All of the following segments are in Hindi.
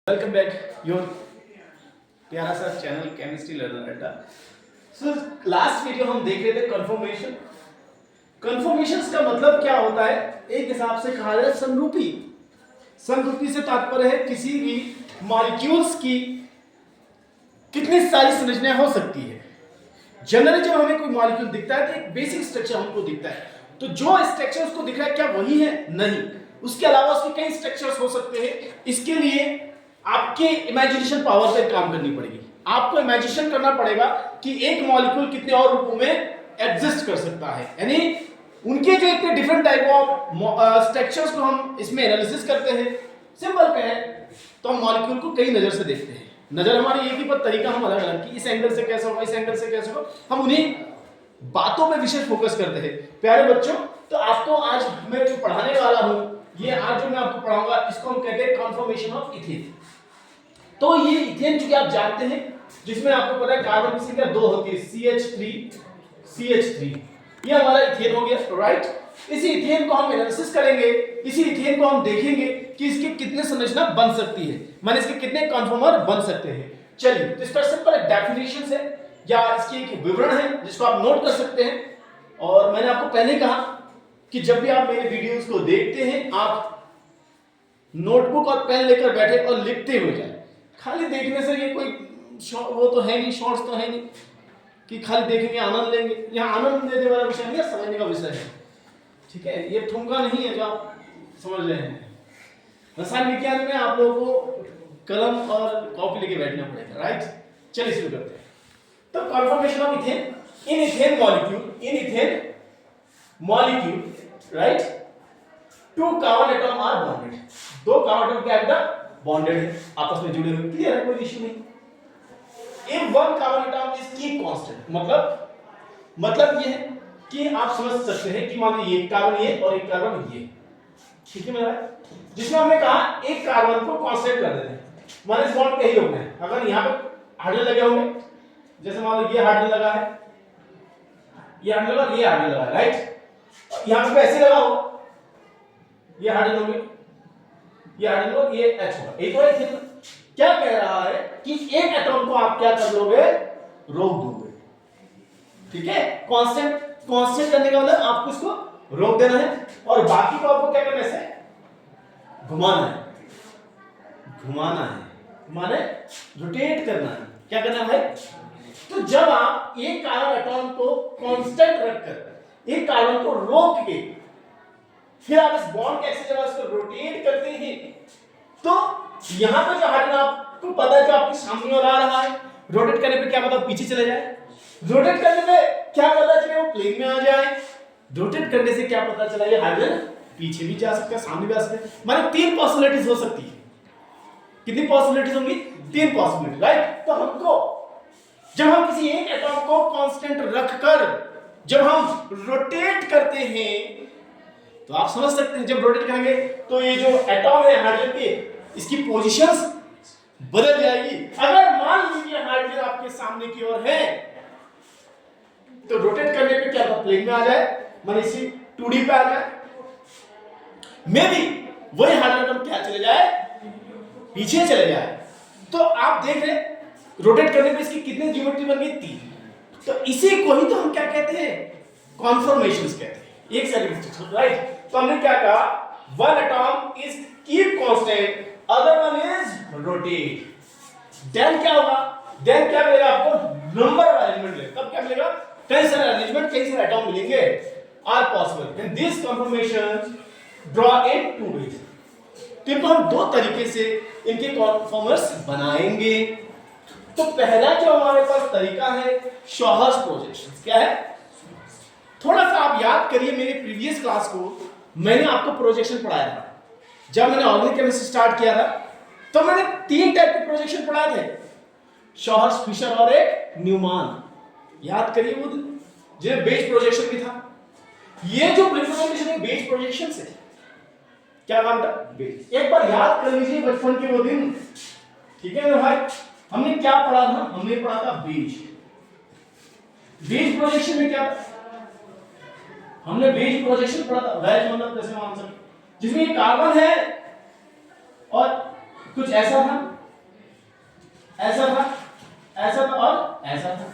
वेलकम बैक योर प्यारा सा चैनल केमिस्ट्री लर्नर अड्डा। सो लास्ट वीडियो हम देख रहे थे कन्फर्मेशन। कन्फर्मेशंस का मतलब क्या होता है? एक हिसाब से कहा जाए समरूपी। समरूपी से तात्पर्य है किसी भी मॉलिक्यूल्स की कितनी सारी संरचनाएं हो सकती है। जनरली जब हमें कोई मॉलिक्यूल दिखता है तो एक बेसिक स्ट्रक्चर हमको दिखता है, तो जो स्ट्रक्चर उसको दिख रहा है क्या वही है? नहीं, उसके अलावा उसके कई स्ट्रक्चर्स हो सकते हैं। इसके लिए आपके इमेजिनेशन पावर पे काम करनी पड़ेगी। आपको इमेजिनेशन करना पड़ेगा कि एक मॉलिक्यूल कितने और रूपों में एग्जिस्ट कर सकता है, यानी उनके जो इतने डिफरेंट टाइप ऑफ स्ट्रक्चर्स को हम इसमें एनालिसिस करते हैं। सिंपल कहें तो हम मॉलिक्यूल को कई नजर से देखते हैं। नजर हमारी एक ही पर तरीका हम अलग अलग कि इस एंगल से कैसे होगा, इस एंगल से कैसे होगा, हम उन्हीं बातों पे विशेष फोकस करते हैं। प्यारे बच्चों, तो आपको आज मैं जो पढ़ाने वाला हूं, ये आज जो मैं आपको पढ़ाऊंगा इसको हम कहते हैं कन्फर्मेशन ऑफ इथेन। तो ये इथेन चूंकि आप जानते हैं, जिसमें आपको पता है कार्बन की संख्या 2 होती है, CH3 ये हमारा इथेन हो गया, राइट। इसी इथेन को हम एनालिसिस करेंगे, इसी इथेन को हम देखेंगे कि इसकी कितने संरचना बन सकती है, माने इसके कितने कन्फर्मर बन सकते हैं। चलिए, तो इसका सिंपल एक डेफिनेशन है या इसकी एक विवरण है जिसको आप नोट कर सकते हैं। और मैंने आपको पहले कहा कि जब भी आप मेरे वीडियोस को देखते हैं, आप नोटबुक और पेन लेकर बैठे और लिखते हुए जाए। खाली देखने से ये कोई वो तो है नहीं, शॉर्ट्स तो है नहीं कि खाली देखेंगे आनंद लेंगे। यहाँ आनंद लेने वाला विषय नहीं है, समझने का विषय है, ठीक है। ये ठुमका नहीं है जो आप समझ रहे हैं। रसायन विज्ञान में आप लोगों को कलम और कॉपी लेके बैठना पड़ेगा, राइट। चलिए शुरू करते हैं। तो conformation of ethane, in ethane molecule, right, 2 carbon atom are bonded. 2 carbon atom क्या है? बॉन्डेड है, आपस में जुड़े हुए, क्लियर है, कोई इश्यू नहीं। If 1 carbon atom is keep constant, मतलब ये है कि आप समझ सकते हैं कि मान लीजिए एक कार्बन ये और एक कार्बन ये, ठीक है मेरा, जिसमें हमने कहा एक कार्बन को कांस्टेंट कर देते हैं, मान इस बॉन्ड पे ही होंगे। अगर यहाँ पे हाइड्रोजन लगे होंगे, जैसे मान लो ये हाइड्रोजन लगा है, ये हाइड्रोजन लगा, ये हाइड्रोजन लगा, राइट। यहाँ पे ऐसे लगा हो, ये हाइड्रोजन होंगे, ये हाइड्रोजन होगा, ये H होगा। एक और एक क्या कह रहा है कि एक एटॉम को आप क्या कर लोगे? रोक दोगे, ठीक है। कांस्टेंट करने का मतलब आपको इसको रोक देना है और बाकी को आपको क्या करना है? घुमाना है, माने रोटेट करना है। क्या करना है भाई? तो जब आप एक कार्बन एटॉम को कांस्टेंट रखकर एक कार्बन को रोक के फिर आप इस बॉन्ड के एक्सिस जब इसको रोटेट करते हैं, तो यहां पे जो हाइड्रोजन आपको पता है जो आपके सामने और आ रहा है, रोटेट करने पे क्या पता पीछे चले जाए, रोटेट करने पे क्या पता चले वो प्लेन में आ जाए, रोटेट करने से क्या पता चला ये हाइड्रोजन पीछे भी जा सकता है, सामने भी आ सकता है। माने 3 पॉसिबिलिटीज हो सकती है। कितनी पॉसिबिलिटीज होंगी? 3 पॉसिबिलिटी, राइट। तो हमको जब हम किसी एक एटॉम को कांस्टेंट रखकर जब हम रोटेट करते हैं, तो आप समझ सकते हैं जब रोटेट करेंगे तो ये जो एटॉम है हाइड्रोजन की, इसकी पोजीशंस बदल जाएगी। अगर मान लीजिए हाइड्रोजन आपके सामने की ओर है, तो रोटेट करने पे क्या होगा? प्लेन में आ जाए, माने इसी 2D पे आ जाए। मे बी वही हाइड्रोजन क्या चले जाए? पीछे चले जाए। तो आप देख रहे रोटेट करने पे इसकी कितनी ज्योमेट्री बन गई? 3। तो इसी को ही तो हम क्या कहते हैं? कन्फर्मेशंस कहते हैं। एक सेकंड, राइट। तो हमने क्या कहा? 1 atom is keep constant, other one is rotate. Then क्या होगा? देन क्या मिलेगा आपको? नंबर ऑफ अरेंजमेंट मिलेगा। तब क्या मिलेगा? कई सारे अरेंजमेंट, कई सारे एटॉम मिलेंगे, are possible. And this conformation draw in 2 ways. तो इनको हम 2 तरीके से इनके कन्फर्मर्स बनाएंगे। तो पहला जो हमारे पास तरीका है, शॉहर्स प्रोजेक्शन। क्या है? थोड़ा सा आप याद करिए, मेरे प्रीवियस क्लास को मैंने आपको प्रोजेक्शन पढ़ाया था। जब मैंने ऑर्गेनिक केमिस्ट्री स्टार्ट किया था तो मैंने 3 टाइप के प्रोजेक्शन पढ़ाए थे, शॉहर्स, फिशर और एक न्यूमान। याद करिए वो दिन, जिसमें बेस प्रोजेक्शन भी था। ये जो प्रेजेंटेशन है बेस प्रोजेक्शन से क्या नाम था? बेस। एक बार याद कर लीजिए बचपन के वो दिन, ठीक है मेरे भाई। हमने क्या पढ़ा था? हमने पढ़ा था बेस प्रोजेक्शन में क्या था? हमने बेस प्रोजेक्शन पढ़ा था, वैज मतलब कैसे मान सकते, जिसमें कार्बन है और कुछ ऐसा था ऐसा था, ऐसा था और ऐसा था।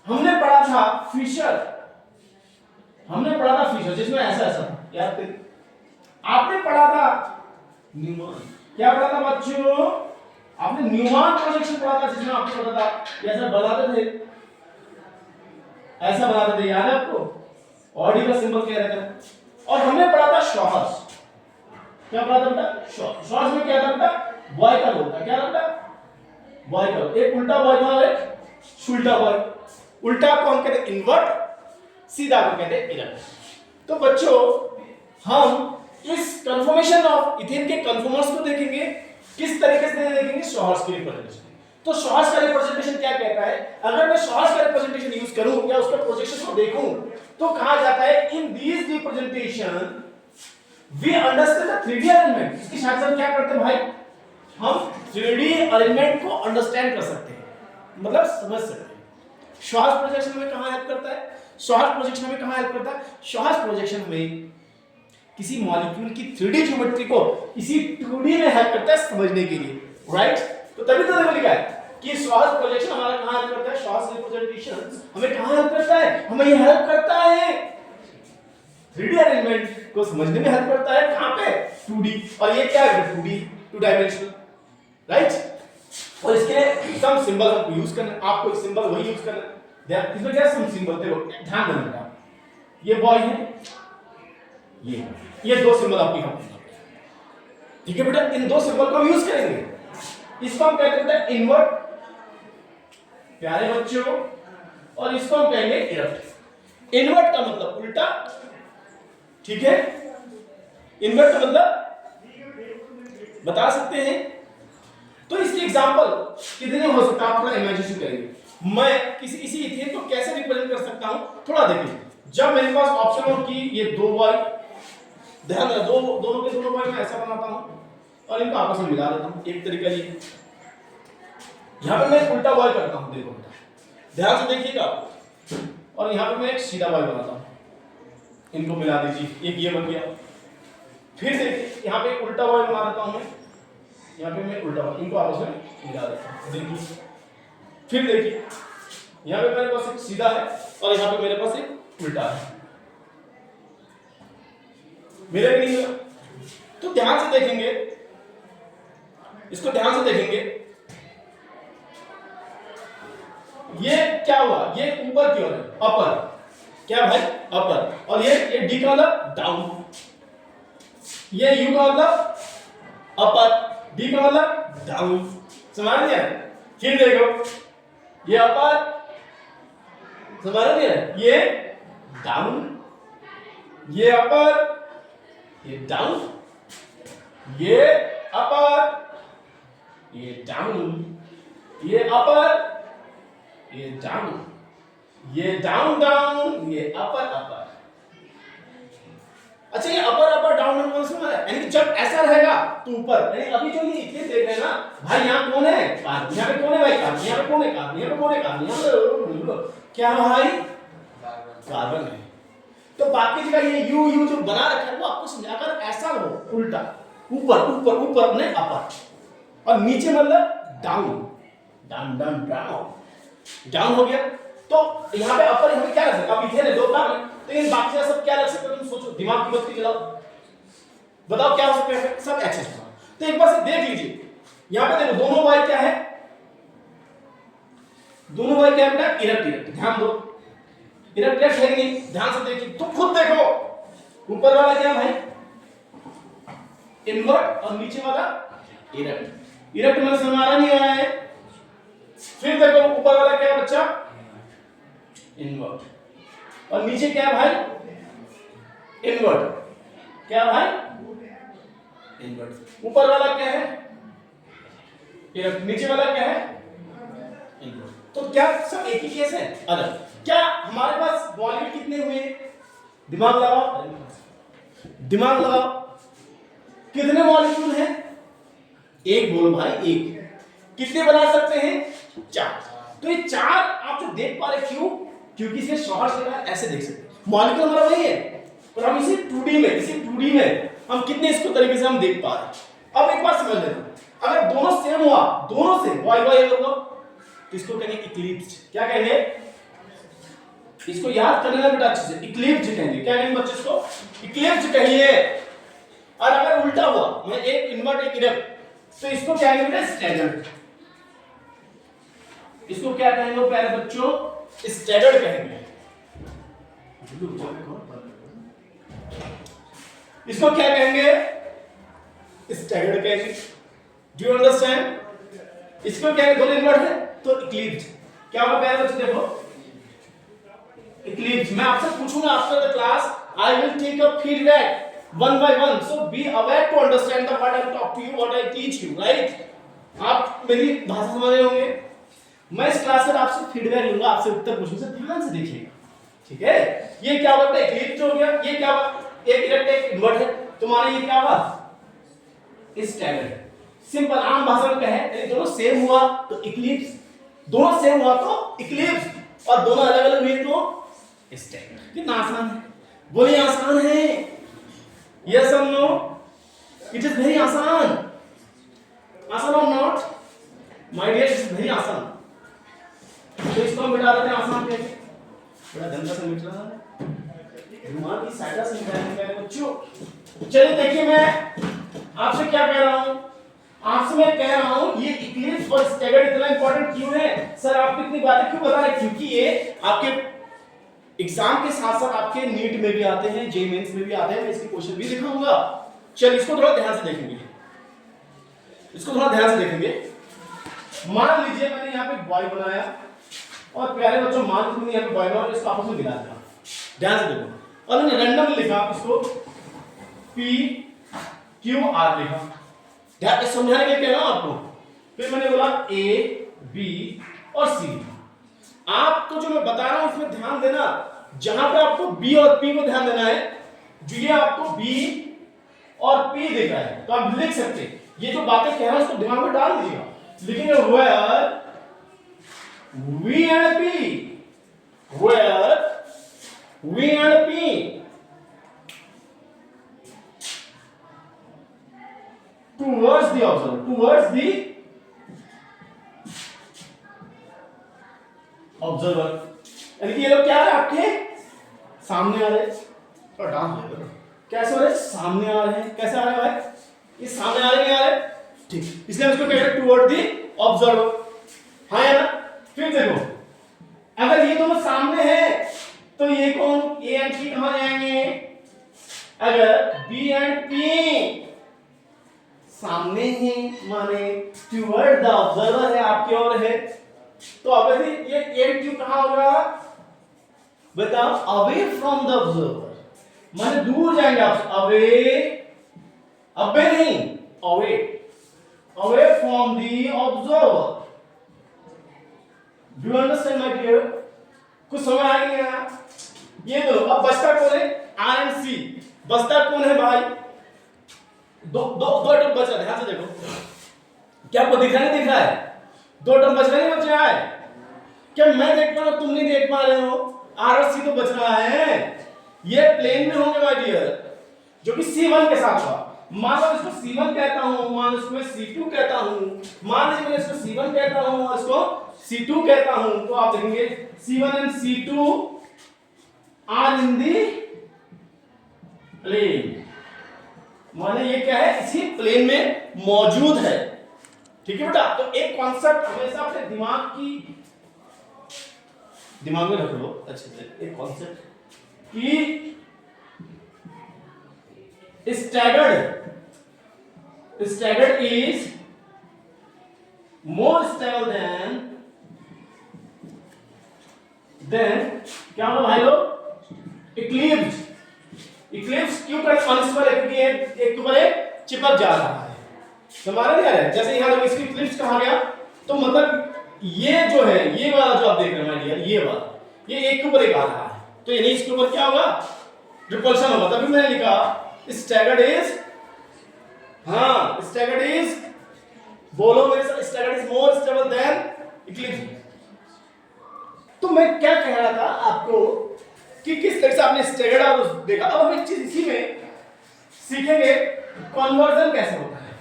हमने पढ़ा था फिशर, हमने पढ़ा था फिशर जिसमें ऐसा ऐसा था, याद करिए। आपने पढ़ा था न्यूमैन, क्या पढ़ा था बच्चों? आपने न्यूमैन प्रोजेक्शन पढ़ा था जिसमें आपको पता था ऐसा बनाते थे, ऐसा बनाते थे, याद है आपको? ऑडी का सिंबल क्या रहता है। और हमने पढ़ा था शॉर्स, क्या पढ़ा था बेटा? शॉर्स में क्या था बेटा? बॉय का होता है, क्या था बेटा? बॉय का, एक उल्टा बॉय था और एक उल्टा बॉय। उल्टा को हम कहते हैं इन्वर्ट, सीधा को कहते हैं इरप्ट। तो बच्चों हम इस कन्फर्मेशन ऑफ इथेन के कन्फर्मर्स को देखेंगे, किस तरीके से देखेंगे? शॉर्स के रिप्रेजेंटेशन। तो शॉर्स का रिप्रेजेंटेशन क्या कहता है? अगर मैं शॉर्स का रिप्रेजेंटेशन यूज करूं या उसके प्रोजेक्शन को देखूं तो कहा जाता है in these representation we understand the 3D arrangement. इसके साथ साथ क्या करते हैं भाई? हम 3D अरेंजमेंट को अंडरस्टैंड कर सकते हैं, मतलब समझ सकते हैं। शॉर्स प्रोजेक्शन में कहां हेल्प करता है? शॉर्स प्रोजेक्शन में कहां हेल्प करता है? शॉर्स प्रोजेक्शन में किसी मॉलिक्यूल की 3D ज्योमेट्री को किसी 2D में हेल्प करता है समझने के लिए, राइट? तो तभी तो देखो लिखा है कि शॉर्स प्रोजेक्शन हमारा कहां हेल्प करता है? शॉर्स रिप्रेजेंटेशन हमें कहां हेल्प करता है? हमें ये हेल्प करता है 3D अरेंजमेंट को समझने में हेल्प करता है। कहां पे? 2D। और ये क्या है? 2D, 2 dimensional, right? और इसके लिए सम सिंबल हमको यूज करना है, आपको एक सिंबल वही यूज करना है। इसमें क्या सम सिंबल, देखो ध्यान देना बेटा, ये बॉय है, ये दो सिंबल आपकी हम, ठीक है बेटा? इन दो सिंबल को हम यूज करेंगे। इसको हम कहते हैं इन्वर्ट, प्यारे बच्चों, और इसको हम कहेंगे इरप्ट। इन्वर्ट का मतलब उल्टा, ठीक है? इन्वर्ट का मतलब बता सकते हैं? तो इसके एग्जांपल कितने हो सकता है, आप थोड़ा इमेजिनेशन करेंगे। मैं किसी इसी इथेन को कैसे रिप्रेजेंट कर सकता हूं, थोड़ा देखिए। जब मेरे पास ऑप्शन हो कि ये दो बॉय, ध्यान देना, दोनों के दोनों बॉय मैं ऐसा बनाता हूं और इनको आपस में मिला देता हूं, एक तरीका ये। यहां पे मैं उल्टा बॉय करता हूं, देखो ध्यान से देखिएगा। और यहां पे मैं एक सीधा बॉय बनाता हूं, इनको मिला दीजिए, एक ये बन गया। फिर देखिए यहां पे एक उल्टा बॉय बना देता हूं मैं, यहाँ पे मैं उल्टा बॉय, इनको आपस में मिला देता हूं, देखिए। फिर देखिए यहाँ पे मेरे पास एक सीधा है और यहाँ पे मेरे पास एक उल्टा है, मिला कि नहीं मिला? तो ध्यान से देखेंगे, इसको ध्यान से देखेंगे, ये क्या हुआ? ये ऊपर की ओर है, अपर, क्या भाई? अपर। और ये डी का मतलब डाउन, ये यू का मतलब अपर, डी का मतलब डाउन, समझ लिया? फिर देखो ये अपर, समझ लिया? ये डाउन, ये अपर, ये डाउन, ये अपर, ये डाउन, ये अपर, ये डाउन, ये डाउन डाउन, ये अपर अपर। अच्छा ये अपर अपर डाउन डाउन कौन सा है? यानी जब ऐसा रहेगा तो ऊपर, यानी अभी जो ये इथेन देख रहे हैं ना भाई, यहाँ कौन है? कार्बन। यहाँ पे कौन है भाई? कार्बन। यहाँ पे कौन है? कार्बन। यहाँ पे कौन है? कार्बन। यहाँ पे क्या भाई? कार्बन है। तो बाकी जगह ये यू यू जो बना रखा है वो आपको समझाकर ऐसा हो उल्टा, ऊपर ऊपर ऊपर नहीं अपर, और नीचे मतलब down, down down down, down हो गया। तो यहाँ पे अपर हमें क्या रख सकते? अब इथेन है, दो कार्बन, तो इन बाकी का सब क्या रख सकते हो? तुम सोचो, दिमाग की बत्ती जलाओ, बताओ क्या हो सकता है? सब एक्सेस होगा। तो एक बार से देख लीजिए, यहाँ पे देखो दोनों वाई क्या है? दोनों वाई क्या है बेटा? इरप्ट इरप्ट, ध्यान दो, इरप्ट इरप्ट है कि नहीं? ध्यान से देखिए, तुम खुद देखो, ऊपर वाला क्या भाई? इन्वर्ट, और नीचे वाला इरप्ट। इरप्ट में हमारा नहीं आया है। फिर देखो ऊपर वाला क्या है बच्चा? इन्वर्ट, और नीचे क्या है भाई? इन्वर्ट, क्या भाई? इन्वर्ट। ऊपर वाला क्या है? नीचे वाला क्या है? इन्वर्ट। तो क्या सब एक ही केस है? अलग। क्या हमारे पास मॉलिक्यूल कितने हुए? दिमाग लगाओ, दिमाग लगाओ, कितने मॉलिक्यूल हैं? एक बोलो भाई, एक। कितने बना सकते हैं? चार। तो ये चार आप जो देख पा रहे, क्यों? क्योंकि इसे शॉर्ट से ऐसे देख सकते हैं। मॉलिक्यूल हमारा वही है, पर हम इसे 2D में हम कितने इसको तरीके से हम देख पा रहे हैं। अब एक बात समझ लेते हैं, अगर दोनों सेम हुआ, दोनों से y y अगर हुआ तो इसको कहेंगे इक्लिप्स्ड। क्या कहेंगे? इसको याद करने में बेटा अच्छे से, इक्लिप्स्ड कहेंगे। क्या कहेंगे बच्चे? इसको इक्लिप्स्ड कहिए। और अगर उल्टा हुआ, मैं एक इन्वर्ट एक इरेक्ट, तो इसको क्या कहेंगे बेटा? स्टैगर्ड। इसको क्या कहेंगे प्यारे बच्चों? स्टैगर्ड कहेंगे। इसको क्या कहेंगे? स्टैगर्ड कहेंगे। Do you understand? इसको क्या कहेंगे? दोनों इन्वर्ट है तो इक्लिप्स्ड। क्या होगा प्यारे बच्चों? देखो इक्लिप्स। मैं आपसे पूछूंगा after the class, I will take a feedback one by one, so be aware to understand the what I talk to you, what I teach you, right? आप मेरी भाषा समझ रहे होंगे। मैं इस क्लास में आपसे फीडबैक लूंगा, आपसे उत्तर पूछूंगा, से ध्यान से देखिएगा, ठीक है? ये क्या होता है? इक्लिप्स हो गया। ये क्या हुआ? एक इरेक्ट एक इन्वर्ट है, तुम्हारा ये क्या हुआ? स्टैगर्ड। सिंपल आम भाषा में कहे, यदि दोनों सेम हुआ तो इक्लिप्स, दोनों सेम हुआ तो इक्लिप्स, और दोनों अलग अलग हुए तो स्टैगर्ड। कितना आसान है? बोलिए आसान है? Yes or no? It is very आसान। आसान or not? My dear, it is very आसान। तो इसको हम मिटा देते हैं आसान करके। बड़ा गंदा सा मिट रहा है। दिमाग की साइड से मिटाने का बच्चों। चलिए देखिए, मैं आपसे क्या कह रहा हूँ? आपसे मैं कह रहा हूँ ये इक्लिप्स और स्टैगर्ड इतना इंपॉर्टेंट क्यों है? सर आपको इतनी बातें क्यों बता रहे? क्योंकि ये आपके एग्जाम के साथ साथ आपके नीट में भी आते हैं, जेईई मेंस में भी आते हैं। मैं इसके क्वेश्चन भी दिखाऊंगा। चल इसको थोड़ा ध्यान से देखेंगे, इसको थोड़ा ध्यान से देखेंगे। मान लीजिए मैंने यहाँ पे बॉय बनाया, और प्यारे बच्चों मान लीजिए मैंने यहाँ पे बॉय बनाया, इसको आपस में मिला दिया। ध्यान से देखो, और मैंने रैंडम लिखा इसको पी क्यू आर लिखा। ध्यान समझाने के लिए कह रहा हूं आपको। फिर मैंने बोला ए बी और सी। आपको जो मैं बता रहा हूं उसमें ध्यान देना, जहां पे आपको बी और पी को ध्यान देना है। जो ये आपको बी और पी दिख रहा है तो आप लिख सकते हैं, ये जो बातें कह रहा हूं उसको दिमाग में डाल दीजिएगा। लिखेंगे where we and P, where we and P towards the observer, towards the observer. यानी कि ये लोग क्या है? आपके सामने आ रहे हैं। और डांस देखो कैसे हो रहे? सामने आ रहे हैं। कैसे आ रहे हैं भाई? ये सामने आ रहे हैं, आ रहे हैं, ठीक। इसलिए इसको कहते हैं टुवर्ड द ऑब्जर्वर। हाँ या ना? फिर देखो, अगर ये दोनों सामने हैं तो ये कौन? ए एंड पी कहां जाएंगे? अगर बी एंड पी सामने ही माने टुवर्ड द ऑब्जर्वर है, आपकी ओर है, तो ऑब्वियसली ये एंड क्यू कहां होगा? बताओ, अवे फ्रॉम द ऑब्जर्वर, माने दूर जाएंगे आप। अवे, अबे नहीं, away, away from the observer. Do you understand my dear? कुछ समझ आ गया? ये दो। अब बचता कौन है? आर एंड सी। बचता कौन है भाई? दो टर्म बच रहा है। ध्यान से देखो, क्या आपको दिख रहा है? नहीं दिख रहा है? दो टर्म बच रहे हैं, बच रहा है। क्या मैं देख पा रहा हूं, तुम नहीं देख पा रहे हो? आर और सी तो बच रहा है। ये प्लेन में होंगे माय डियर, जो कि C1 के साथ हुआ। मान लो इसको C1 कहता हूं, मान लो इसको मैं C2 कहता हूं, मान लीजिए मैं इसको C1 कहता हूं और इसको C2 कहता हूं, तो आप देखेंगे C1 and C2 are in the plane. माने ये क्या है? इसी प्लेन में मौजूद है। ठीक है बेटा? तो एक कॉन्सेप्ट हमेशा अपने दिमाग में रख लो अच्छे से। एक कॉन्सेप्ट कि staggered is more stable than क्या होगा भाई लोग? इक्लिप्स क्यों करते हैं? क्योंकि एक के ऊपर एक चिपक जा रहा है। हमारा नहीं आ रहा है। जैसे यहाँ लोग इसकी इक्लिप्स कहा गया, तो मतलब ये जो है, ये वाला जो आप देख रहे हैं ये वाला, ये एक के ऊपर एक आ रहा है, तो यानी इसके ऊपर क्या होगा? रिपल्शन होगा। तभी मैंने लिखा स्टैगर्ड इज, हाँ स्टैगर्ड इज, बोलो मेरे साथ, staggered is more stable then Eclipse. तो मैं क्या कह रहा था आपको कि किस तरह से आपने स्टैगर्ड और देखा। अब हम एक चीज इसी में सीखेंगे, कन्वर्जन कैसे होता है।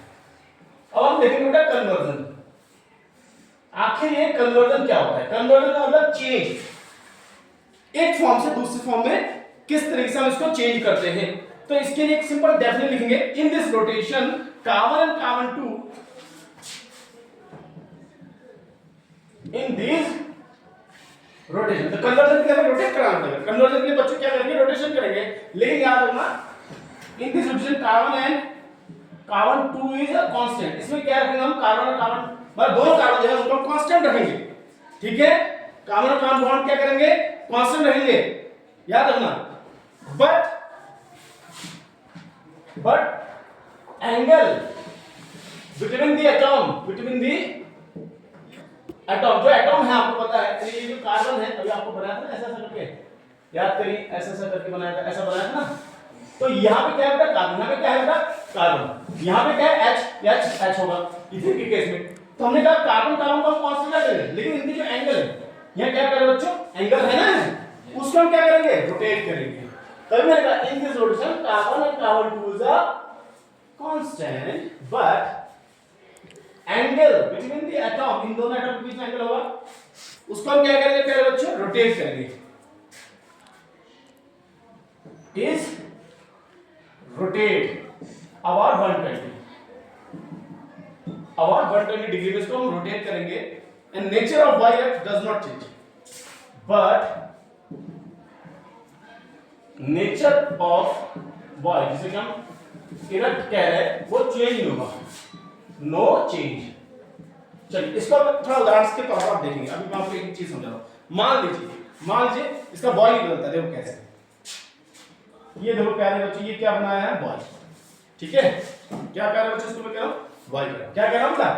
अब हम देखेंगे बेटा कन्वर्जन। आखिर ये कन्वर्जन क्या होता है? कन्वर्जन का मतलब चेंज, एक फॉर्म से दूसरे फॉर्म में किस तरीके से हम इसको चेंज करते हैं। तो इसके लिए एक सिंपल डेफिनेशन लिखेंगे, in this rotation carbon and carbon two in this rotation. तो कन्वर्जन के लिए रोटेट कराना पड़ेगा, कन्वर्जन के लिए बच्चों क्या करेंगे? रोटेशन करेंगे। लेकिन याद रखना इन this rotation carbon and carbon 2 is a constant. इसमें क्या रखेंगे हम? कार्बन और कार्बन मतलब दोनों कार्बन जो है उनको कांस्टेंट रखेंगे, ठीक है। कार्बन और कार्बन बॉन्ड क्या करेंगे? कांस्टेंट रहेंगे, याद रखना। But angle between the atom, between the atom, जो एटम है आपको पता है, ये जो कार्बन है अभी आपको बनाया था ना ऐसा ऐसा करके, याद करिए ऐसा ऐसा करके बनाया था, ऐसा बनाया था ना। तो यहाँ पे क्या है बेटा? कार्बन। यहाँ पे क्या है बेटा? कार्बन। यहाँ पे क्या है? H, H, H होगा इथेन के केस में। तो हमने कहा कार्बन कार्बन को हम कांस्टेंट रखेंगे, लेकिन इनकी जो एंगल है, यहाँ क्या करें बच्चों? एंगल है ना, उसको हम क्या करेंगे? रोटेट करेंगे। तभी मैंने कहा in this rotation carbon and carbon 2 is a constant, but angle between the atom, in दोनों एटम के बीच में एंगल होगा, उसको हम क्या करेंगे प्यारे बच्चों? रोटेट करेंगे। इज रोटेट अबाउट 120 डिग्री में इसको हम रोटेट करेंगे। And nature of Y act does not change, but nature of Y, जिसे कि हम इरेक्ट कह रहे हैं, वो चेंज नहीं होगा, नो चेंज। चलिए इसको थोड़ा उदाहरण के तौर पर आप देखेंगे। अभी मैं आपको एक चीज समझा रहा हूं। मान लीजिए इसका बॉय निकलता है, देखो कैसे, ये देखो प्यारे बच्चे, ये क्या बनाया है? बॉय, ठीक है। क्या कह रहे हो बच्चे? इसको मैं कह रहा हूं बॉय, क्या कह रहा हूं बेटा?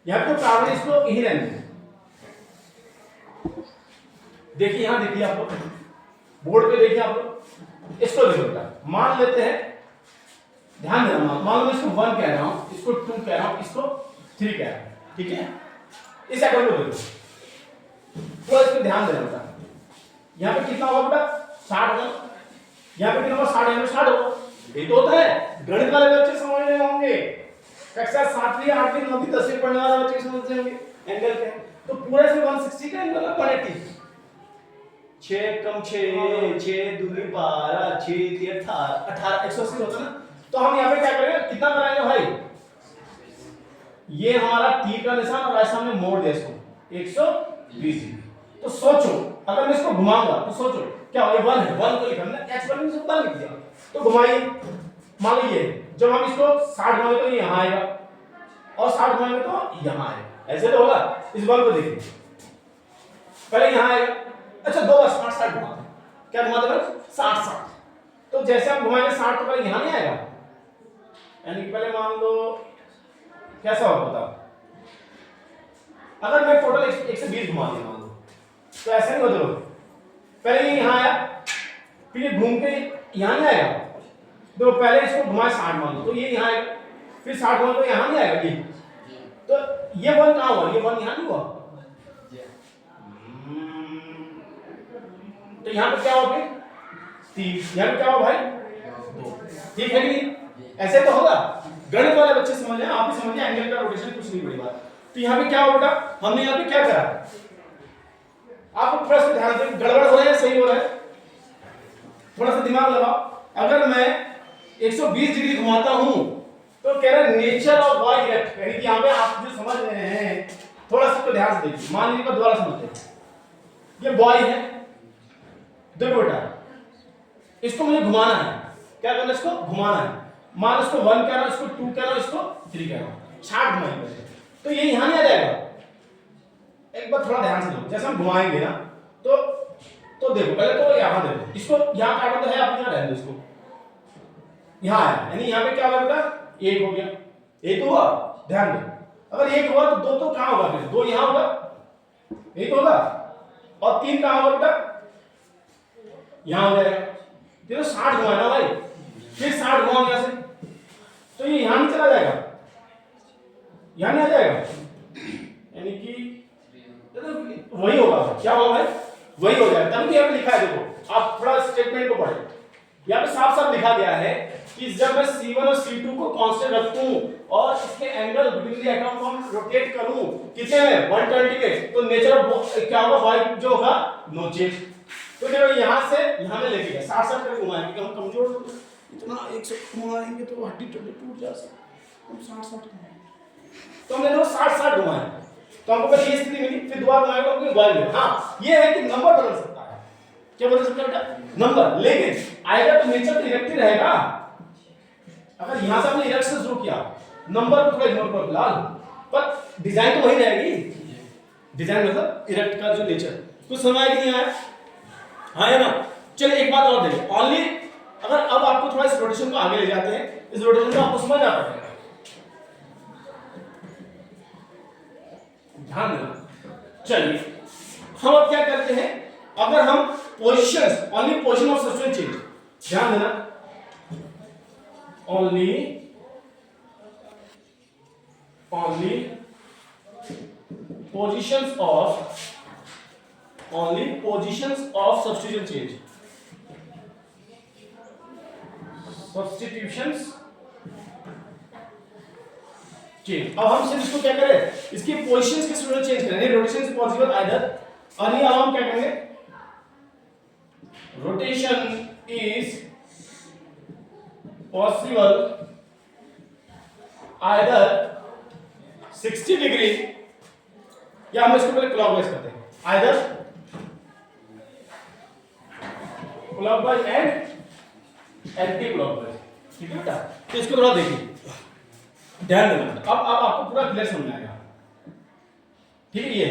यहां तो कार्बन इसको यही रहने दें। देखिए यहां, देखिए आप लोग बोर्ड पे देखिए आप लोग, इसको देखो बेटा, मान लेते हैं, ध्यान देना, मान लो इसको 1 कह रहा हूं, इसको 2 कह रहा हूं, इसको 3 कह रहा हूं, ठीक है। इस एटम को देखो, तो इसको ध्यान देना बेटा। यहां पे कितना होगा बेटा? 60 होगा। यहां पे कितना होगा? 60, यहां पे 60 होगा। ये तो होता है, गणित वाले बच्चे समझ रहे होंगे, कक्षा 7वीं 8वीं 9वीं 10वीं पढ़ने वाले बच्चे समझते होंगे एंगल क्या है। तो पूरा इसमें 160 का एंगल है 180। 6 कम 6, 6 दूनी 12, 6 3 18, 180 होता ना। तो हम यहाँ पे क्या करेंगे? कितना बनाएंगे भाई? ये हमारा तीर का निशान और ऐसा हमने मोड़ दिया इसको 120 डिग्री। तो सोचो अगर मैं इसको घुमाऊंगा तो सोचो क्या होगा? 1 है, 1 को लिखा हमने, x1 में से 1 लिख दिया। तो घुमाइए, मान लीजिए जब हम इसको 60 घुमाएंगे तो ये यहाँ आएगा, और 60 घुमाएंगे तो यहाँ आएगा, ऐसे तो होगा। इस 1 को देखिए, पहले यहाँ आएगा, अच्छा 2 बार 60 60 घुमाते हैं, क्या घुमाते हैं? 60 60। तो जैसे हम घुमाएंगे 60 तो पहले यहाँ नहीं आएगा, यानी कि पहले मान लो कैसा होगा बताओ? अगर मैं टोटल 120 घुमा दिया मान लो, तो ऐसा नहीं बदलो, पहले ये यहाँ आया, फिर ये घूम के यहाँ नहीं आएगा। तो पहले इसको घुमाए 60 मान लो, तो ये यहाँ आएगा, फिर 60 मान तो यहाँ नहीं आएगा ये। तो ये 1 कहाँ हुआ? ये 1 यहाँ नहीं हुआ। तो यहाँ पे क्या होगा? 3। यहाँ पे क्या होगा भाई? 2। ठीक है कि नहीं? ऐसे तो होगा। गणित वाले बच्चे समझ रहे हैं, आप भी समझ रहे हैं, एंगल का रोटेशन कुछ नहीं बड़ी बात। तो यहाँ पे क्या होगा बेटा? हमने यहाँ पे क्या करा? आपको थोड़ा सा ध्यान दें, गड़बड़ हो रहा है सही हो रहा है, थोड़ा सा दिमाग लगाओ। अगर मैं 120 डिग्री घुमाता हूं तो कह रहे नेचर ऑफ वाई इरेक्ट, यानी कि यहाँ पे आप जो समझ रहे हैं थोड़ा सा तो ध्यान से देखिए। मान लीजिए दोबारा समझते हैं, ये बॉय है, देखो बेटा इसको मुझे घुमाना है, क्या करना है? इसको घुमाना है। मान इसको 1 कह रहा हूं, इसको 2 कह रहा हूं, इसको 3 कह रहा हूं, 60 घुमाएंगे तो ये यहां नहीं आ जाएगा। एक बार थोड़ा ध्यान से देखो, जैसे हम घुमाएंगे ना तो देखो, पहले तो यहां देखो, इसको यहां काटो तो है, आप यहां रहने दो इसको, यहां आया, यानी यहां पे क्या होगा बेटा? 1 हो गया, 1 तो हुआ, ध्यान दो। अगर 1 हुआ तो 2 तो कहां होगा? फिर 2 यहां होगा, 1 होगा, और 3 कहां होगा बेटा? यहां हो जाएगा। ये तो 60 घुमाना भाई, फिर 60 घुमाओ यहां से, तो ये यहां नहीं चला जाएगा, यहां नहीं आ जाएगा, यानी कि वही होगा। क्या होगा भाई? वही हो जाएगा। तभी यहाँ पे लिखा है, देखो आप थोड़ा स्टेटमेंट को पढ़े, यहाँ पे साफ साफ लिखा गया है कि जब मैं C1 और C2 को कांस्टेंट रखूं और इसके एंगल बिटवीन द एटम को हम रोटेट करूं कितने में 120 में, तो नेचर ऑफ क्या होगा, वाई जो होगा नो चेंज। तो देखो यहां से यहां में लेके गए 60 करके घुमाएंगे क्योंकि हम कमजोर लोग हैं। इतना 100 घुमाएंगे तो हड्डी टूट जा सकती, हम 60 घुमाएंगे तो हमने देखो 60 घुमाए तो हमको पहले ये स्थिति मिली, फिर दोबारा घुमाएंगे तो हमको वाई मिला। हाँ ये है कि नंबर बदल सकता है, क्या बदल सकता है बेटा, नंबर, लेकिन आएगा तो नेचर तो इरेक्ट ही रहेगा। अगर यहां से हमने इरेक्ट से शुरू किया, नंबर को थोड़ा इग्नोर कर फिलहाल, पर डिजाइन तो वही रहेगी, डिजाइन मतलब इरेक्ट का जो नेचर। कुछ समझ आया कि नहीं आया? हाँ है ना। चलिए एक बात और देखिए, ओनली अगर अब आपको थोड़ा इस रोटेशन को आगे ले जाते हैं, इस रोटेशन को आपको समझ आता है, ध्यान देना। चलिए हम अब क्या करते हैं, अगर हम positions, only position of substance change, ध्यान देना, only positions of substitution change, substitutions change। अब हम सिर्फ इसको क्या करें, इसकी पोजीशंस के स्टूडेंट चेंज करेंगे, रोटेशन इज पॉसिबल आइदर, और ये हम क्या करेंगे, rotation is possible either 60 degree, या हम इसको पहले क्लॉकवाइज करते हैं, either clockwise and anti clockwise, ठीक है बेटा। तो इसको थोड़ा देखिए, ध्यान देना, अब आपको पूरा क्लियर समझ में आएगा, ठीक है। ये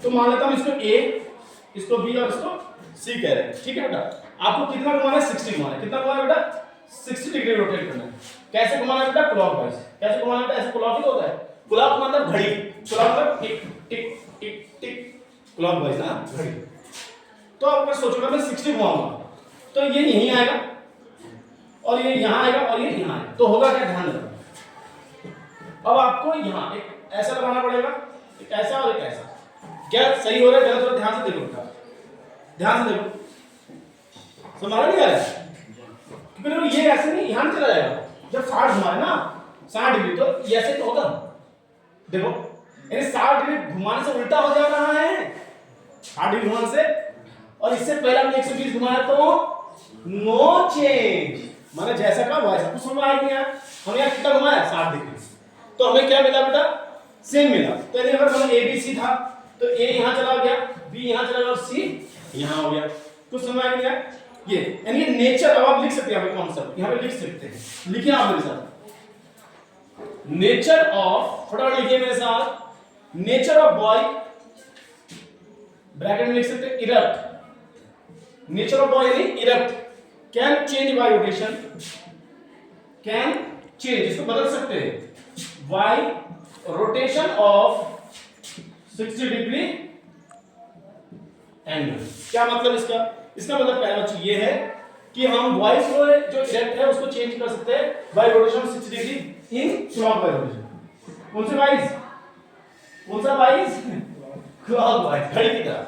तो मान लेता हूं इसको ए, इसको बी और इसको सी कह रहे हैं, ठीक है बेटा। आपको कितना घुमाना है, 60 घुमाना है, कितना घुमाना है बेटा, 60 डिग्री रोटेट करना है। कैसे घुमाना है बेटा, क्लॉकवाइज। कैसे घुमाना है, ऐसे क्लॉक ही होता है, क्लॉक मतलब घड़ी, क्लॉक मतलब टिक टिक टिक टिक, क्लॉकवाइज ना घड़ी। तो आप क्या सोचोगे, मैं 60 घुमाऊंगा तो ये यहीं आएगा और ये यहां आएगा और ये यहां आएगा, तो होगा क्या, ध्यान रखना। अब आपको यहां एक ऐसा लगाना पड़ेगा, एक ऐसा और एक ऐसा, क्या सही हो रहा है गलत हो रहा है, ध्यान से देखो बेटा, ध्यान से देखो, समझ नहीं आ रहा है, क्योंकि ये ऐसे नहीं यहां चला जाएगा, जब 60 घुमाए ना 60 डिग्री, तो ऐसे तो होगा, देखो यानी 60 डिग्री घुमाने से उल्टा हो जा रहा है, 60 डिग्री घुमाने से, और इससे पहले हमने 120 घुमाया तो नो चेंज, माने जैसा का वैसा। कुछ समझ आ गया, हम यहाँ कितना घुमाया 60 डिग्री, तो हमें क्या मिला बेटा, सेम मिला। तो यदि अगर मतलब ए बी सी था तो ए यहां चला गया, बी यहां चला गया और सी यहां हो गया। कुछ समझ आ गया, ये यानी नेचर। अब आप लिख सकते हैं यहाँ पे कॉन्सेप्ट, यहाँ पे लिख सकते हैं, लिखिए आप मेरे साथ, नेचर ऑफ, फटाफट लिखिए मेरे साथ, नेचर ऑफ बॉय, ब्रैकेट में लिख सकते हैं इरप्ट, नेचर ऑफ बॉय यानी erupt, can change bye rotation, can change, इसको बदल सकते हैं bye rotation of 60 degree angle. क्या मतलब इसका, इसका मतलब पहला चीज ये है कि हम वॉइस को जो इरेक्ट है उसको चेंज कर सकते हैं bye rotation 60 degree in clockwise rotation. कौन से वाइज, कौन सा वाइज, क्लॉकवाइज, घड़ी की तरह।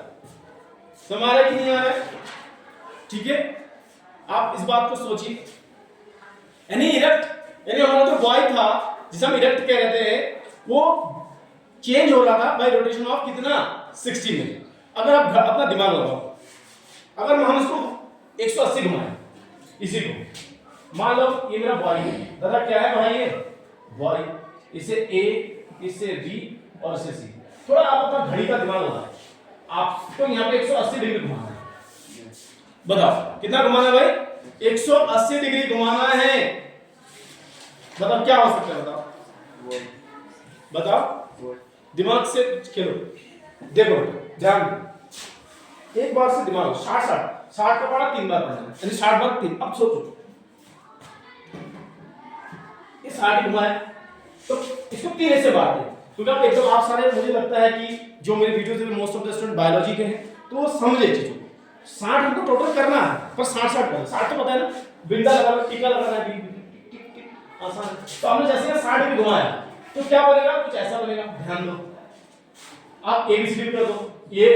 समझ आ रहा है कि नहीं आ रहा है, ठीक है। आप इस बात को सोचिए, यानी इरेक्ट, यानी हमारा जो बॉय था जिसे हम इरेक्ट कह रहे थे, वो चेंज हो रहा था बाय रोटेशन ऑफ कितना 60 में। अगर आप अपना दिमाग लगाओ, अगर हम इसको 180 घुमाएं, इसी को मान लो ये मेरा बॉय है, दादा क्या है भाई, ये बॉय, इसे ए, इसे बी और इसे सी। थोड़ा आप अपना घड़ी का दिमाग लगाओ, आपको यहाँ पे 180 डिग्री घुमाना है, बताओ कितना घुमाना है भाई, 180 डिग्री घुमाना है। मतलब क्या हो सकता है, बताओ बताओ, दिमाग से खेलो, देखो ध्यान, एक बार से दिमाग 60 का पढ़ा 3 बार पढ़ना है, यानी 60 बार 3। अब सोचो ये 60 घुमाए तो इसको 3 से बांट दे, क्योंकि अब एकदम आप सारे, मुझे लगता है कि जो मेरे वीडियोस में most of the student biology के हैं तो वो समझे चीजों को। 60 हमको टोटल करना है, पर 60 कर, 60 तो पता है ना, बिंदा लगाना, टीका लगाना है, आसान। तो हमने जैसे 60 डिग्री घुमाया तो क्या बनेगा, कुछ ऐसा बनेगा, ध्यान दो। आप ए बी सी कर दो, ए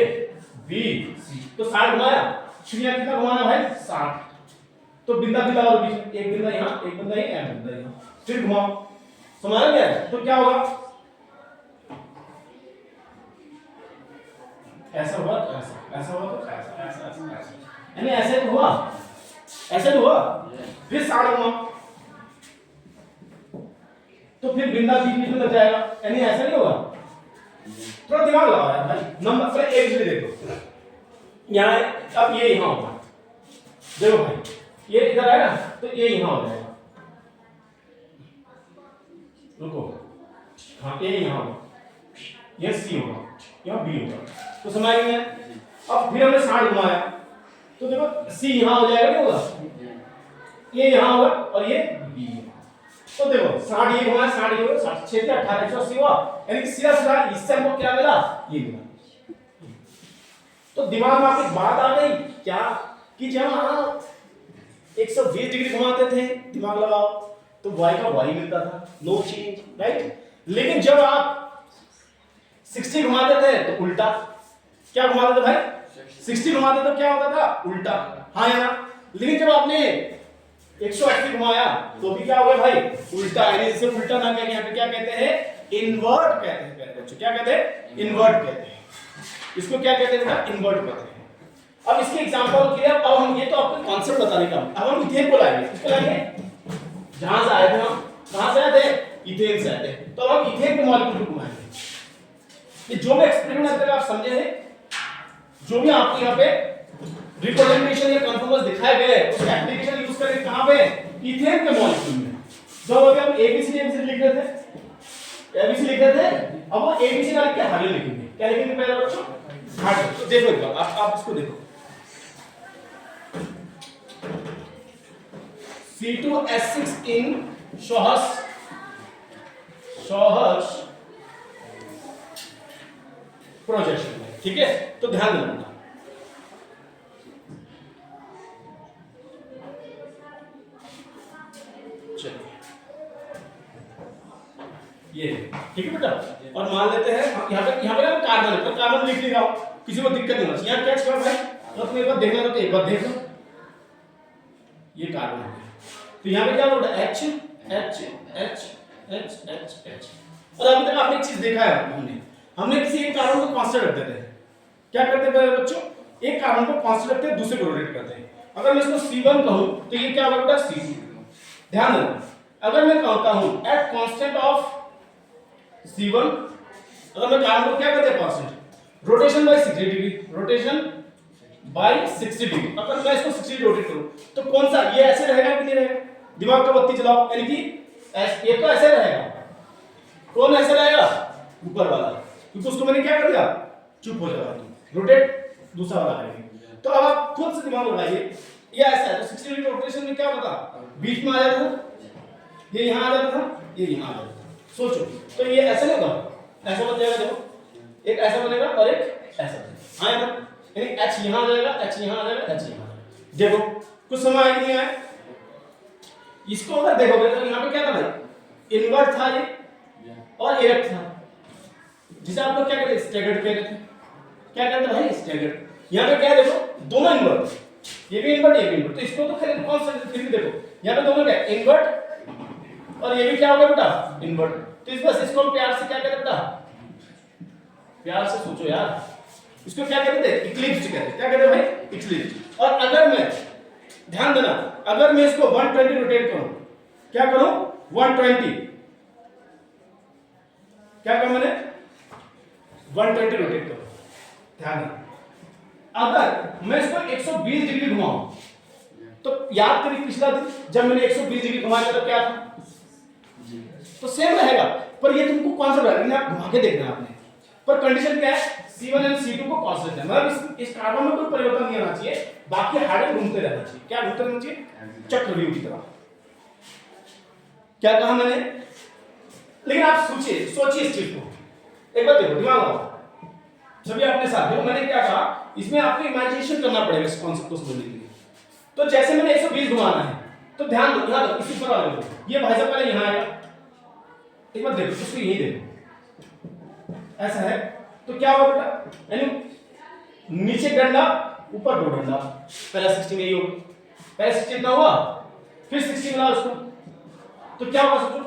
बी सी, तो 60 घुमाया, शून्य कितना घुमाना भाई 60, तो बिंदा बिंदा और बीच, एक बिंदा यहाँ, एक बिंदा यहाँ, एक बिंदा यहाँ, फिर घुमाओ, समझ गया? तो क्या होगा, ऐसा हुआ तो ऐसा, ऐसा हुआ तो ऐसा, ऐसा ऐसा ऐसा, यानी ऐसे तो हुआ, ऐसे तो हुआ, फिर 60 हुआ तो फिर बिंदा बीच बीच में लग जाएगा, यानी ऐसा नहीं होगा। थोड़ा दिमाग लगाओ यार भाई, नंबर पर एक भी देखो यहाँ, अब ये यहाँ होगा, देखो भाई ये इधर आएगा तो ये यहाँ हो जाएगा, रुको, हाँ ये यहाँ होगा, ये सी होगा, यहाँ बी होगा, तो समझ गए। अब फिर हमने 60 घुमाया तो देखो सी यहाँ हो जाएगा, नहीं होगा, ये यहाँ होगा और ये बी, तो देखो 60 ये घुमाया, 60 ये 60 6 18 180 हुआ, यानी कि सीधा सीधा इससे हमको क्या मिला, ये मिला। तो दिमाग में आपकी बात आ गई क्या कि जब आप 120 डिग्री घुमाते थे, दिमाग लगाओ, तो y का y मिलता था, नो चेंज, राइट। लेकिन जब आप 60 घुमाते थे तो उल्टा, क्या घुमाते थे भाई, 60 घुमाते तो क्या होता था, उल्टा, हाँ या ना। लेकिन जब आपने 180 घुमाया तो भी क्या होगा भाई, उल्टा, यानी इसे उल्टा ना कहकर यहाँ पे क्या कहते हैं, इन्वर्ट कहते हैं प्यारे बच्चों, क्या कहते हैं, इन्वर्ट कहते हैं, इसको क्या कहते हैं बेटा, इन्वर्ट कहते हैं। अब इसके एग्जांपल के लिए अब हम, ये तो आपको कॉन्सेप्ट बताने का, अब हम इथेन को लाएंगे, किसको लाएंगे, जहां से आए थे हम, कहां से आए थे, इथेन से आए थे, तो हम इथेन के मॉलिक्यूल को घुमाएंगे। ये जो भी एक्सपेरिमेंट अगर आप समझे हैं, जो भी आपको यहाँ पे रिप्रेजेंटेशन या कन्फर्मेंस दिखाए गए, उसका एप्लीकेशन यूज करेंगे कहां पे, इथेन के मॉलिक्यूल में। जो अभी हम एबीसी लिख रहे थे, एबीसी लिख रहे थे, अब वो एबीसी का लिख के हाइड्रोजन लिखेंगे, क्या लिखेंगे पहले बच्चों, हाइड्रोजन। तो देखो एक बार आप इसको देखो, C2H6 in Shohers प्रोजेक्शन में, ठीक है, तो ध्यान देना। चलिए ये ठीक है बेटा, और मान लेते हैं यहाँ पे ना कार्बन, तो कार्बन लिख लिया, किसी को दिक्कत नहीं होती, यहाँ क्या छोड़ भाई, तो अपने एक बार देखना तो एक बार देख लो, ये कार्बन हो गया, तो यहाँ पे क्या होगा, H H H H H H। और अभी तक आपने एक चीज देखा है, हमने किसी एक कार्बन को कांस्टेंट रखते थे, क्या करते थे बच्चों, एक कार्बन को कांस्टेंट रखते हैं, दूसरे को रोटेट करते हैं। अगर मैं इसको C1 कहूं तो ये क्या होगा बेटा, C2। ध्यान देना, अगर मैं कहता हूं एट कांस्टेंट ऑफ C1, अगर मैं कार्बन को क्या कहते हैं, constant, rotation bye 60 degree, rotation bye 60 degree, अगर मैं इसको 60 डिग्री रोटेट करूं तो कौन सा, ये ऐसे रहेगा कि नहीं रहेगा, दिमाग का बत्ती जलाओ, यानी कि ये तो ऐसे रहेगा, कौन ऐसे रहेगा, ऊपर वाला, क्योंकि उसको मैंने क्या कर दिया, चुप हो जाएगा, रोटेट दूसरा वाला करेंगे। तो अब आप खुद से दिमाग लगाइए, ये ऐसा है तो 60 डिग्री रोटेशन में क्या होता था, बीच में आ जाता था, ये यहां आ जाता था, ये यहां आ जाता था, सोचो, तो ये ऐसे नहीं होगा, ऐसा बन जाएगा, देखो एक ऐसा बनेगा और एक ऐसा बनेगा, हाँ ना, यानी H यहां आ जाएगा, H यहां आ जाएगा, H यहां आ जाएगा, देखो कुछ समझ आ नहीं आया। इसको अगर देखोगे तो यहाँ पे क्या था भाई, इन्वर्ट था ये और इरेक्ट था, जिसे आप लोग क्या कहते हैं, स्टैगर्ड कहते थे, क्या कहते हैं भाई, स्टैगर्ड। यहाँ पे क्या देखो, दोनों इन्वर्ट, ये भी इन्वर्ट ये भी इन्वर्ट, तो इसको तो खैर कौन सा, फिर भी देखो यहाँ पे दोनों क्या, इन्वर्ट और ये भी क्या होगा बेटा, इन्वर्ट। तो इस बस इसको प्यार से क्या कहते हैं बेटा, प्यार से सोचो यार, इसको क्या कहते थे, इक्लिप्स कहते हैं, क्या कहते हैं भाई, इक्लिप्स। और अगर मैं, ध्यान देना, अगर मैं इसको 120 रोटेट करूं, क्या करूं, 120, क्या करूं मैंने, 120 रोटेट करूं, ध्यान देना। अगर मैं इसको 120 डिग्री घुमाऊं, तो याद करिए पिछला दिन जब मैंने 120 डिग्री घुमाया तो क्या था, तो सेम रहेगा, पर ये तुमको कौन सा रहेगा, आप घुमा के देखना आपने, पर कंडीशन क्या है, C1 और C2 को कांस्टेंट है, मतलब इस कार्बन में कोई परिवर्तन नहीं आना चाहिए, बाकी हाइड्रोजन घूमते रहना चाहिए, क्या घूमते रहना चाहिए, चक्रव्यूह की तरह। क्या कहा मैंने, लेकिन आप सोचिए इस चीज को, एक बार देखो, दिमाग लगाओ, सभी अपने साथ देखो, मैंने क्या कहा, इसमें आपको इमेजिनेशन करना पड़ेगा इस कॉन्सेप्ट को समझने के लिए। तो जैसे मैंने 120 घुमाना है, तो ध्यान दो, यहां इस ऊपर वाले को, ये भाई साहब पहले यहां आएगा, एक बार देखो, इसको यही देखो, ऐसा है, तो क्या होगा बेटा, यानी नीचे डंडा ऊपर दो डंडा, पहला 60 में ये होगा, पहले 60 इतना हुआ, फिर 60 मिला उसको, तो क्या होगा सोचो,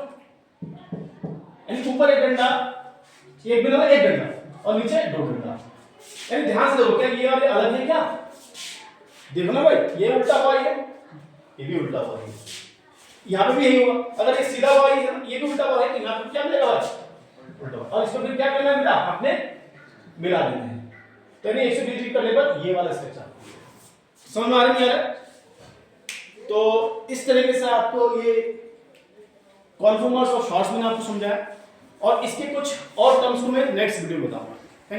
यानी ऊपर एक डंडा, एक बिंदु एक डंडा और नीचे दो डंडा। यानी ध्यान से देखो, क्या ये वाले अलग है क्या? देखो ना भाई, ये उल्टा हुआ, ये भी उल्टा हुआ है, यहाँ पे भी यही हुआ। अगर ये सीधा हुआ ये भी उल्टा हुआ है, तो यहाँ पे क्या मिलेगा उल्टा हुआ। और इसको फिर क्या करना है बेटा, आपने मिला देना है। तो यानी 120 डिग्री करने पर ये वाला स्ट्रक्चर समझ में आ रहा है, नहीं आ रहा? तो इस तरीके से आपको ये कॉन्फॉर्मर्स और शॉर्ट्स मैंने आपको समझाया, और इसके कुछ और टर्म्स को मैं नेक्स्ट वीडियो में बताऊंगा।